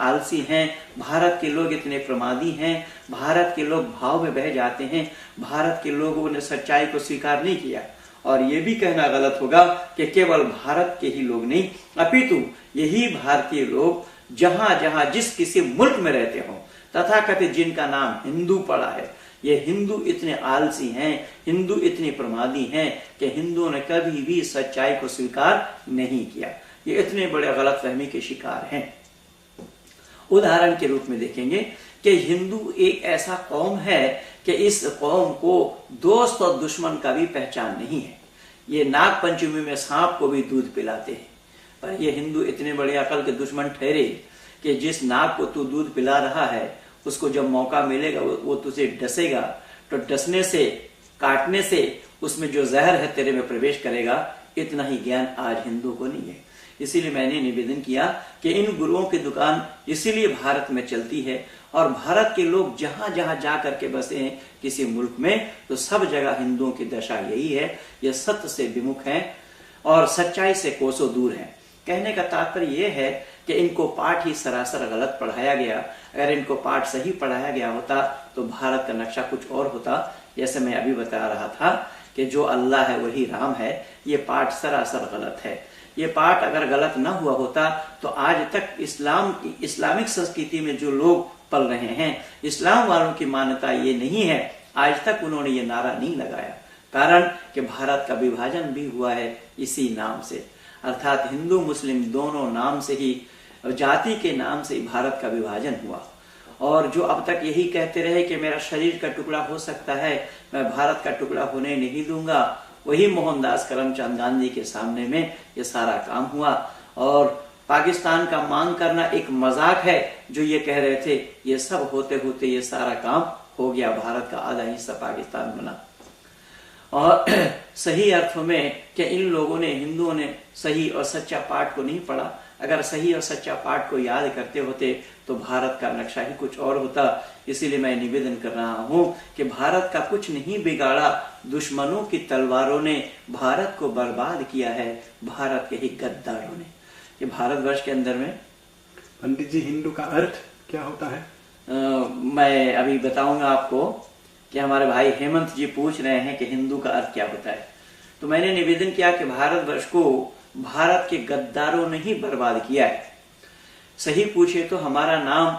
आलसी हैं, भारत के लोग इतने प्रमादी हैं, भारत के लोग भाव में बह जाते हैं, भारत के लोगों ने सच्चाई को स्वीकार नहीं किया। और ये भी कहना गलत होगा कि केवल भारत के ही लोग नहीं, अपितु यही भारतीय लोग जहां जहां जिस किसी मुल्क में रहते हो, तथाकथित जिनका नाम हिंदू पड़ा है, ये हिंदू इतने आलसी हैं, हिंदू इतने प्रमादी हैं कि हिंदुओं ने कभी भी सच्चाई को स्वीकार नहीं किया। ये इतने बड़े गलतफहमी के शिकार हैं। उदाहरण के रूप में देखेंगे कि हिंदू एक ऐसा कौम है कि इस कौम को दोस्त और दुश्मन का भी पहचान नहीं है। ये नाग पंचमी में सांप को भी दूध पिलाते हैं, पर ये हिंदू इतने बड़े अकल के दुश्मन ठहरे कि जिस नाग को तू दूध पिला रहा है उसको जब मौका मिलेगा वो तुझे डसेगा, तो डसने से, काटने से उसमें जो जहर है तेरे में प्रवेश करेगा। इतना ही ज्ञान आज हिंदू को नहीं है। इसीलिए मैंने निवेदन किया कि इन गुरुओं की दुकान इसीलिए भारत में चलती है, और भारत के लोग जहां जहां जा करके बसे हैं किसी मुल्क में, तो सब जगह हिंदुओं की दशा यही है। ये सत्य से विमुख हैं और सच्चाई से कोसों दूर हैं। कहने का तात्पर्य यह है कि इनको पाठ ही सरासर गलत पढ़ाया गया। अगर इनको पाठ सही पढ़ाया गया होता तो भारत का नक्शा कुछ और होता। जैसे मैं अभी बता रहा था कि जो अल्लाह है वही राम है, ये पाठ सरासर गलत है। ये पाठ अगर गलत ना हुआ होता तो आज तक इस्लामिक संस्कृति में जो लोग पल रहे हैं, इस्लाम वालों की मान्यता ये नहीं है, आज तक उन्होंने ये नारा नहीं लगाया। कारण कि भारत का विभाजन भी हुआ है इसी नाम से, अर्थात हिंदू मुस्लिम दोनों नाम से ही, जाति के नाम से ही भारत का विभाजन हुआ। और जो अब तक यही कहते रहे कि मेरा शरीर का टुकड़ा हो सकता है, मैं भारत का टुकड़ा होने नहीं दूंगा, वही मोहनदास करमचंद गांधी के सामने में ये सारा काम हुआ। और पाकिस्तान का मांग करना एक मजाक है जो ये कह रहे थे, ये सब होते होते ये सारा काम हो गया, भारत का आधा हिस्सा पाकिस्तान बना। और सही अर्थों में कि इन लोगों ने, हिंदुओं ने सही और सच्चा पाठ को नहीं पढ़ा। अगर सही और सच्चा पाठ को याद करते होते तो भारत का नक्शा ही कुछ और होता। इसीलिए मैं निवेदन कर रहा हूं कि भारत का कुछ नहीं बिगाड़ा, दुश्मनों की तलवारों ने भारत को बर्बाद किया है, भारत के ही गद्दारों ने। कि भारतवर्ष के अंदर में पंडित जी हिंदू का अर्थ क्या होता है? मैं अभी बताऊंगा आपको कि हमारे भाई हेमंत जी पूछ रहे हैं कि हिंदू का अर्थ क्या होता है। तो मैंने निवेदन किया कि भारतवर्ष को भारत के गद्दारों ने ही बर्बाद किया है। सही पूछे तो हमारा नाम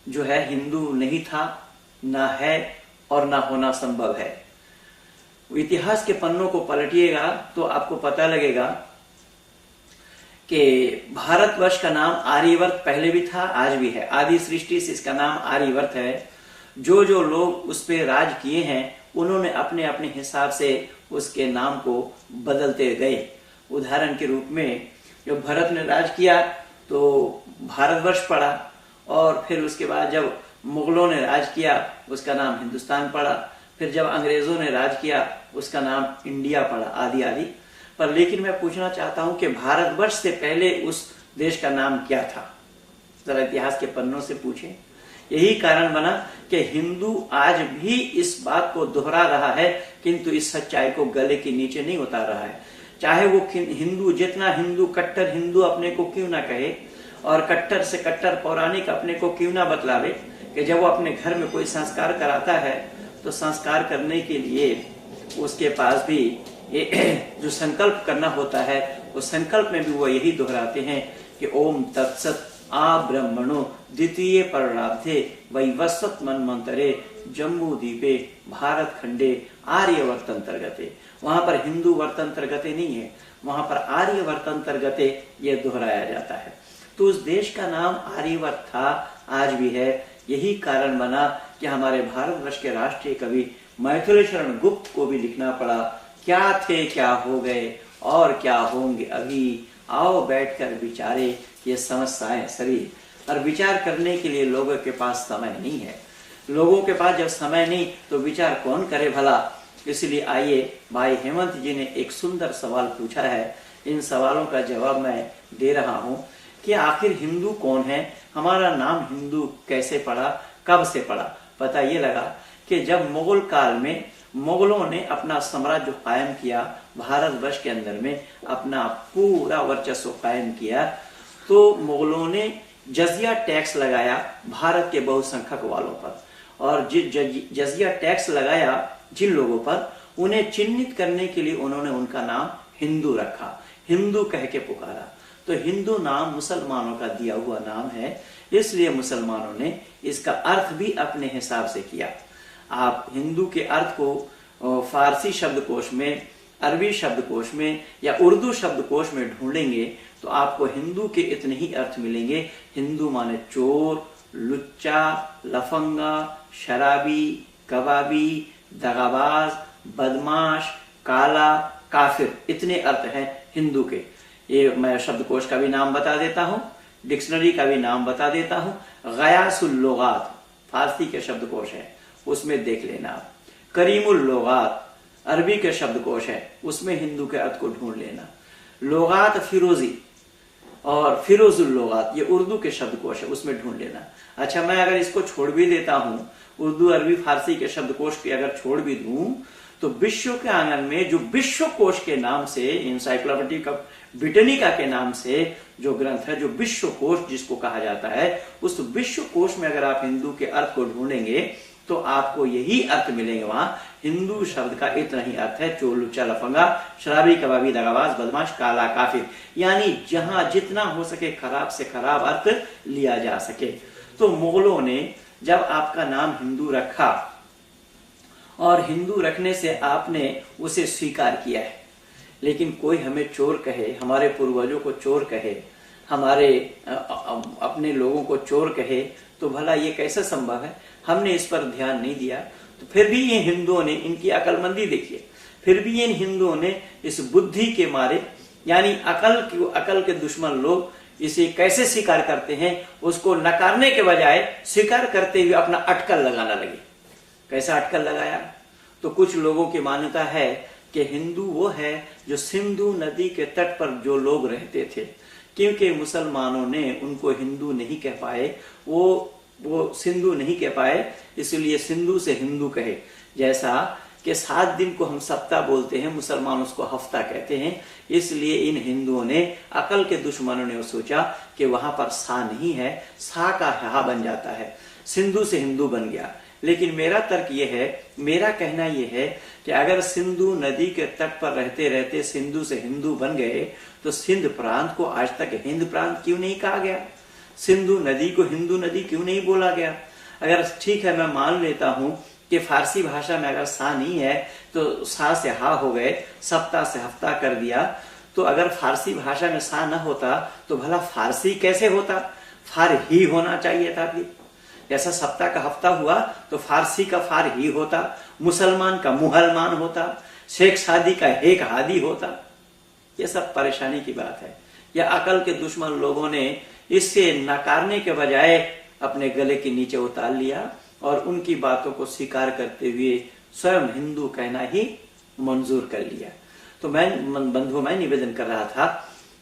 जो है हिंदू नहीं था, ना है और ना होना संभव है। इतिहास के पन्नों को पलटिएगा तो आपको पता लगेगा कि भारतवर्ष का नाम आर्यवर्त पहले भी था, आज भी है। आदि सृष्टि से इसका नाम आर्यवर्त है। जो जो लोग उस पे राज किए हैं उन्होंने अपने अपने हिसाब से उसके नाम को बदलते गए। उदाहरण के रूप में जब भरत ने राज किया तो भारतवर्ष पड़ा, और फिर उसके बाद जब मुगलों ने राज किया उसका नाम हिंदुस्तान पड़ा, फिर जब अंग्रेजों ने राज किया उसका नाम इंडिया पड़ा, आदि आदि। पर लेकिन मैं पूछना चाहता हूं कि भारतवर्ष से पहले उस देश का नाम क्या था? जरा इतिहास के पन्नों से पूछें। यही कारण बना कि हिंदू आज भी इस बात को दोहरा रहा है, किंतु इस सच्चाई को गले के नीचे नहीं उतार रहा है। चाहे वो हिंदू, जितना हिंदू कट्टर हिंदू अपने को क्यों ना कहे, और कट्टर से कट्टर पौराणिक अपने को क्यों ना बतलावे, कि जब वो अपने घर में कोई संस्कार कराता है तो संस्कार करने के लिए उसके पास भी जो संकल्प करना होता है, उस संकल्प में भी वो यही दोहराते हैं कि ओम तत्सत आ ब्रह्मणो द्वितीय परराब्धे वैवस्वत मनमंतरे जम्बू द्वीपे भारत खंडे आर्य वर्तंतर्गते। वहां पर हिंदू वर्तंतर्गते नहीं है, वहां पर आर्य वर्तंतर्गते ये दोहराया जाता है। तो उस देश का नाम आर्यवर्त था, आज भी है। यही कारण बना कि हमारे भारतवर्ष के राष्ट्रीय कवि मैथिली शरण गुप्त को भी लिखना पड़ा, क्या थे क्या हो गए और क्या होंगे अभी, आओ बैठकर विचारे ये समस्याएं सभी। और विचार करने के लिए लोगों के पास समय नहीं है। लोगों के पास जब समय नहीं तो विचार कौन करे भला। इसलिए आइए, भाई हेमंत जी ने एक सुंदर सवाल पूछा है, इन सवालों का जवाब मैं दे रहा हूँ कि आखिर हिंदू कौन है, हमारा नाम हिंदू कैसे पड़ा, कब से पड़ा। पता ये लगा कि जब मुगल काल में मुगलों ने अपना साम्राज्य कायम किया, भारतवर्ष के अंदर में अपना पूरा वर्चस्व कायम किया, तो मुगलों ने जजिया टैक्स लगाया भारत के बहुसंख्यक वालों पर, और जजिया टैक्स लगाया जिन लोगों पर, उन्हें चिन्हित करने के लिए उन्होंने उनका नाम हिंदू रखा, हिंदू कह के पुकारा। तो हिंदू नाम मुसलमानों का दिया हुआ नाम है, इसलिए मुसलमानों ने इसका अर्थ भी अपने हिसाब से किया। आप हिंदू के अर्थ को फारसी शब्दकोश में, अरबी शब्दकोश में या उर्दू शब्दकोश में ढूंढेंगे तो आपको हिंदू के इतने ही अर्थ मिलेंगे। हिंदू माने चोर, लुच्चा, लफंगा, शराबी, कबाबी, दगाबाज, बदमाश, काला, काफिर, इतने अर्थ हैं हिंदू के। ये मैं शब्दकोश का भी नाम बता देता हूं, डिक्शनरी का भी नाम बता देता हूं। गयासुल लुगात फारसी के शब्दकोश है, उसमें देख लेना आप। करीमुल लुगात अरबी के शब्दकोश है, उसमें हिंदू के अर्थ को ढूंढ लेना। लुगात फिरोजी और फिरोजुल लुगात ये उर्दू के शब्दकोश है, उसमें ढूंढ लेना। अच्छा, मैं अगर इसको छोड़ भी देता हूं, उर्दू अरबी फारसी के शब्दकोश के अगर छोड़ भी दूं, तो विश्व के आंगन में जो विश्वकोश के नाम से, इंसाइक्लोपीडिया ब्रिटानिका के नाम से जो ग्रंथ है, जो विश्वकोश जिसको कहा जाता है, उस विश्वकोश में अगर आप हिंदू के अर्थ को ढूंढेंगे तो आपको यही अर्थ मिलेंगे। वहां हिंदू शब्द का इतना ही अर्थ है, चोर, लुच्चा, लफंगा, शराबी, कबाबी, दगाबाज, बदमाश, काला, काफिर, यानी जहां जितना हो सके खराब से खराब अर्थ लिया जा सके। तो मुगलों ने जब आपका नाम हिंदू रखा और हिंदू रखने से आपने उसे स्वीकार किया है, लेकिन कोई हमें चोर कहे, हमारे पूर्वजों को चोर कहे, हमारे अपने लोगों को चोर कहे, तो भला ये कैसे संभव है? हमने इस पर ध्यान नहीं दिया। तो फिर भी ये हिंदुओं ने, इनकी अकलमंदी देखिए, फिर भी इन हिंदुओं ने इस बुद्धि के मारे, यानी अकल के दुश्मन लोग इसे कैसे स्वीकार करते हैं, उसको नकारने के बजाय स्वीकार करते हुए अपना अटकल लगाना लगे। कैसा अटकल लगाया? तो कुछ लोगों की मान्यता है कि हिंदू वो है जो सिंधु नदी के तट पर जो लोग रहते थे, क्योंकि मुसलमानों ने उनको हिंदू नहीं कह पाए, वो सिंधु नहीं कह पाए, इसलिए सिंधु से हिंदू कहे। जैसा कि 7 दिन को हम सप्ताह बोलते हैं, मुसलमान उसको हफ्ता कहते हैं, इसलिए इन हिंदुओं ने, अकल के दुश्मनों ने सोचा कि वहां पर सा नहीं है, सा का हा बन जाता है, सिंधु से हिंदू बन गया। लेकिन मेरा तर्क ये है, मेरा कहना यह है कि अगर सिंधु नदी के तट पर रहते रहते सिंधु से हिंदू बन गए, तो सिंध प्रांत को आज तक हिंद प्रांत क्यों नहीं कहा गया? सिंधु नदी को हिंदू नदी क्यों नहीं बोला गया? अगर ठीक है, मैं मान लेता हूं कि फारसी भाषा में अगर सा नहीं है तो सा से हा हो गए, सप्ताह से हफ्ता कर दिया, तो अगर फारसी भाषा में सा न होता तो भला फारसी कैसे होता? फार ही होना चाहिए था। फिर जैसा सप्ताह का हफ्ता हुआ तो फारसी का फार ही होता, मुसलमान का मुहलमान होता, शेख सादी का हेक हादी होता। ये सब परेशानी की बात है। या अकल के दुश्मन लोगों ने इससे नकारने के बजाय अपने गले के नीचे उतार लिया और उनकी बातों को स्वीकार करते हुए स्वयं हिंदू कहना ही मंजूर कर लिया। तो मैं निवेदन कर रहा था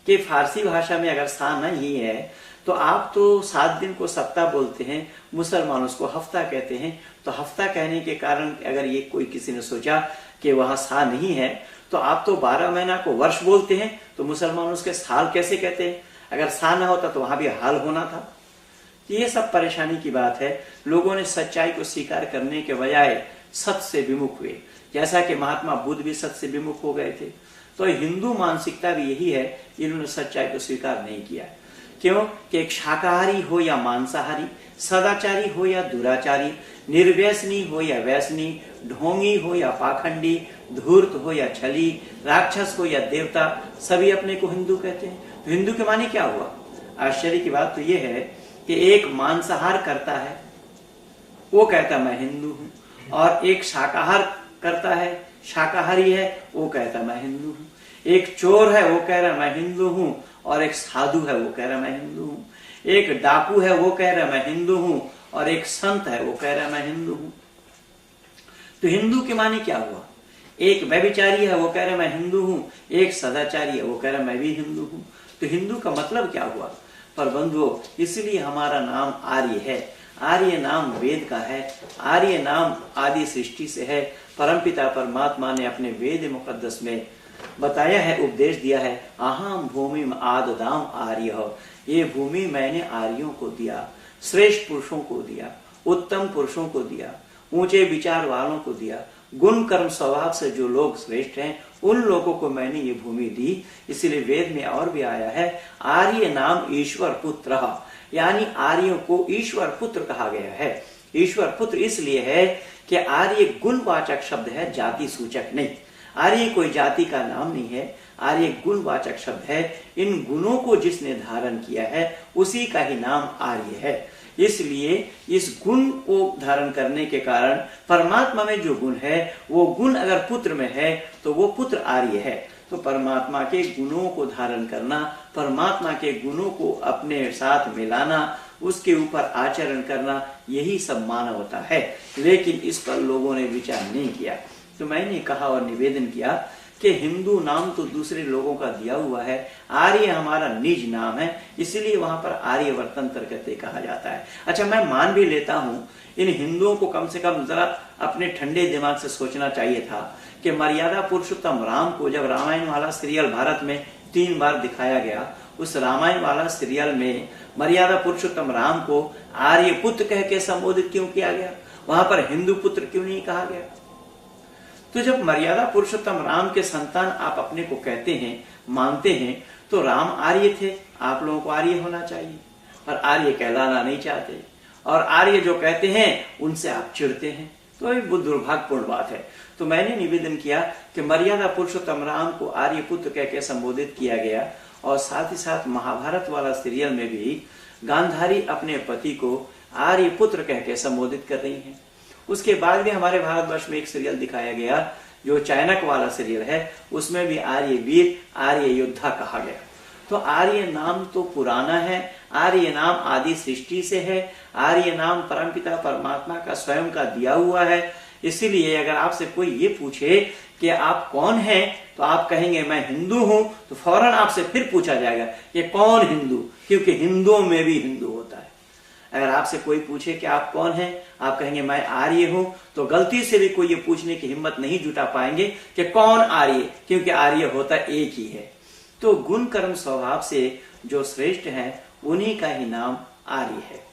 कि फारसी भाषा में अगर सा नहीं है तो आप तो 7 दिन को सप्ताह बोलते हैं, मुसलमान उसको हफ्ता कहते हैं। तो हफ्ता कहने के कारण अगर ये कोई किसी ने सोचा कि वहां सा नहीं है, तो आप तो 12 महीना को वर्ष बोलते हैं, तो मुसलमान उसके साल कैसे कहते हैं? अगर सा ना होता तो वहां भी हाल होना था। ये सब परेशानी की बात है। लोगों ने सच्चाई को स्वीकार करने के बजाय सत्य से विमुख हुए, जैसा कि महात्मा बुद्ध भी सत्य से विमुख हो गए थे। तो हिंदू मानसिकता भी यही है, इन्होंने सच्चाई को स्वीकार नहीं किया। क्यों? कि एक शाकाहारी हो या मांसाहारी, सदाचारी हो या दुराचारी, निर्व्यसनी हो या व्यसनी, ढोंगी हो या पाखंडी, धूर्त हो या छली, राक्षस हो या देवता, सभी अपने को हिंदू कहते हैं। तो हिंदू के माने क्या हुआ? आश्चर्य की बात तो यह है कि एक मांसाहार करता है, वो कहता मैं हिंदू हूं, और एक शाकाहार करता है, शाकाहारी है, वो कहता मैं हिंदू हूं। एक चोर है, वो कह रहा मैं हिंदू हूं, और एक साधु है, वो कह रहा मैं हिंदू हूं। एक डाकू है, वो कह रहा मैं हिंदू हूं, और एक संत है, वो कह रहा मैं हिंदू हूं। तो हिंदू के माने क्या हुआ? एक व्यभिचारी है, वो कह रहा मैं हिंदू हूं, एक सदाचारी है, वो कह रहा मैं भी हिंदू हूं। तो हिंदू का मतलब क्या हुआ? पर बंधुओं, इसलिए हमारा नाम आर्य है। आर्य नाम वेद का है, आर्य नाम आदि सृष्टि से है। परमपिता परमात्मा ने अपने वेद मुकद्दस में बताया है, उपदेश दिया है, अहम भूमि आददाम आर्य, ये भूमि मैंने आर्यों को दिया, श्रेष्ठ पुरुषों को दिया, उत्तम पुरुषों को दिया, ऊंचे विचार वालों को दिया, गुण कर्म स्वभाव से जो लोग श्रेष्ठ हैं उन लोगों को मैंने ये भूमि दी। इसलिए वेद में और भी आया है, आर्य नाम ईश्वर पुत्र, यानी आर्यों को ईश्वर पुत्र कहा गया है। ईश्वर पुत्र इसलिए है कि आर्य गुणवाचक शब्द है, जाति सूचक नहीं। आर्य कोई जाति का नाम नहीं है, आर्य गुणवाचक शब्द है। इन गुणों को जिसने धारण किया है उसी का ही नाम आर्य है। इसलिए इस गुण को धारण करने के कारण परमात्मा में जो गुण है वो गुण अगर पुत्र में है तो वो पुत्र आर्य है। तो परमात्मा के गुणों को धारण करना, परमात्मा के गुणों को अपने साथ मिलाना, उसके ऊपर आचरण करना, यही सब मानवता है। लेकिन इस पर लोगों ने विचार नहीं किया। तो मैंने कहा और निवेदन किया कि हिंदू नाम तो दूसरे लोगों का दिया हुआ है, आर्य हमारा निज नाम है, इसलिए वहां पर आर्यवर्तन करके कहा जाता है। अच्छा, मैं मान भी लेता हूं, इन हिंदुओं को कम से कम जरा अपने ठंडे दिमाग से सोचना चाहिए था कि मर्यादा पुरुषोत्तम राम को जब रामायण वाला सीरियल भारत में 3 बार दिखाया गया, उस रामायण वाला सीरियल में मर्यादा पुरुषोत्तम राम को आर्य पुत्र कह के संबोधित क्यों किया गया? वहां पर हिंदू पुत्र क्यों नहीं कहा गया? तो जब मर्यादा पुरुषोत्तम राम के संतान आप अपने को कहते हैं, मानते हैं, तो राम आर्य थे, आप लोगों को आर्य होना चाहिए, और आर्य कहलाना नहीं चाहते, और आर्य जो कहते हैं उनसे आप चिढ़ते हैं। तो ये बहुत दुर्भाग्यपूर्ण बात है। तो मैंने निवेदन किया कि मर्यादा पुरुषोत्तम राम को आर्य पुत्र कह के संबोधित किया गया, और साथ ही साथ महाभारत वाला सीरियल में भी गांधारी अपने पति को आर्य पुत्र कह के संबोधित कर रही हैं। उसके बाद भी हमारे भारतवर्ष में एक सीरियल दिखाया गया जो चाणक्य वाला सीरियल है, उसमें भी आर्य वीर, आर्य योद्धा कहा गया। तो आर्य नाम तो पुराना है, आर्य नाम आदि सृष्टि से है, आर्य नाम परमपिता परमात्मा का स्वयं का दिया हुआ है। इसीलिए अगर आपसे कोई ये पूछे कि आप कौन हैं, तो आप कहेंगे मैं हिंदू हूं, तो फौरन आपसे फिर पूछा जाएगा कि कौन हिंदू, क्योंकि हिंदुओं में भी हिंदू होता है। अगर आपसे कोई पूछे कि आप कौन हैं, आप कहेंगे मैं आर्य हूं, तो गलती से भी कोई ये पूछने की हिम्मत नहीं जुटा पाएंगे कि कौन आर्य, क्योंकि आर्य होता एक ही है। तो गुण कर्म स्वभाव से जो श्रेष्ठ हैं उन्हीं का ही नाम आर्य है।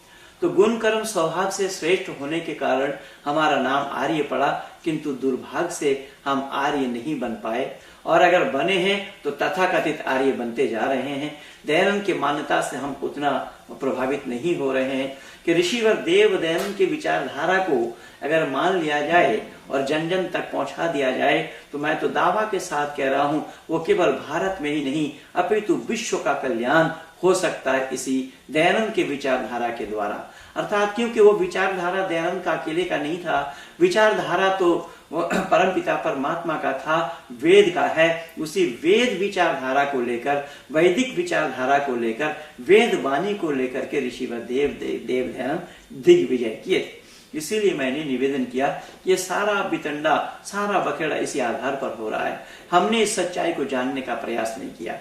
तो गुण कर्म स्वभाव से श्रेष्ठ होने के कारण हमारा नाम आर्य पड़ा, किंतु दुर्भाग्य से हम आर्य नहीं बन पाए, और अगर बने हैं तो तथाकथित आर्य बनते जा रहे हैं। दयानंद की मान्यता से हम उतना प्रभावित नहीं हो रहे हैं कि ऋषिवर देव दयानंद की विचारधारा को अगर मान लिया जाए और जन जन तक पहुंचा दिया जाए, तो मैं तो दावा के साथ कह रहा हूं वो केवल भारत में ही नहीं अपितु विश्व का कल्याण हो सकता है इसी दयानंद के विचारधारा के द्वारा। अर्थात क्योंकि वो विचारधारा दयानंद का अकेले का नहीं था, विचारधारा तो परमपिता परमात्मा का था, वेद का है। उसी वेद विचारधारा को लेकर, वैदिक विचारधारा को लेकर, वेद वाणी को लेकर के ऋषिवर देव दयानंद दिग्विजय किए थे। इसीलिए मैंने निवेदन किया, ये सारा बितंडा, सारा बखेड़ा इसी आधार पर हो रहा है। हमने इस सच्चाई को जानने का प्रयास नहीं किया।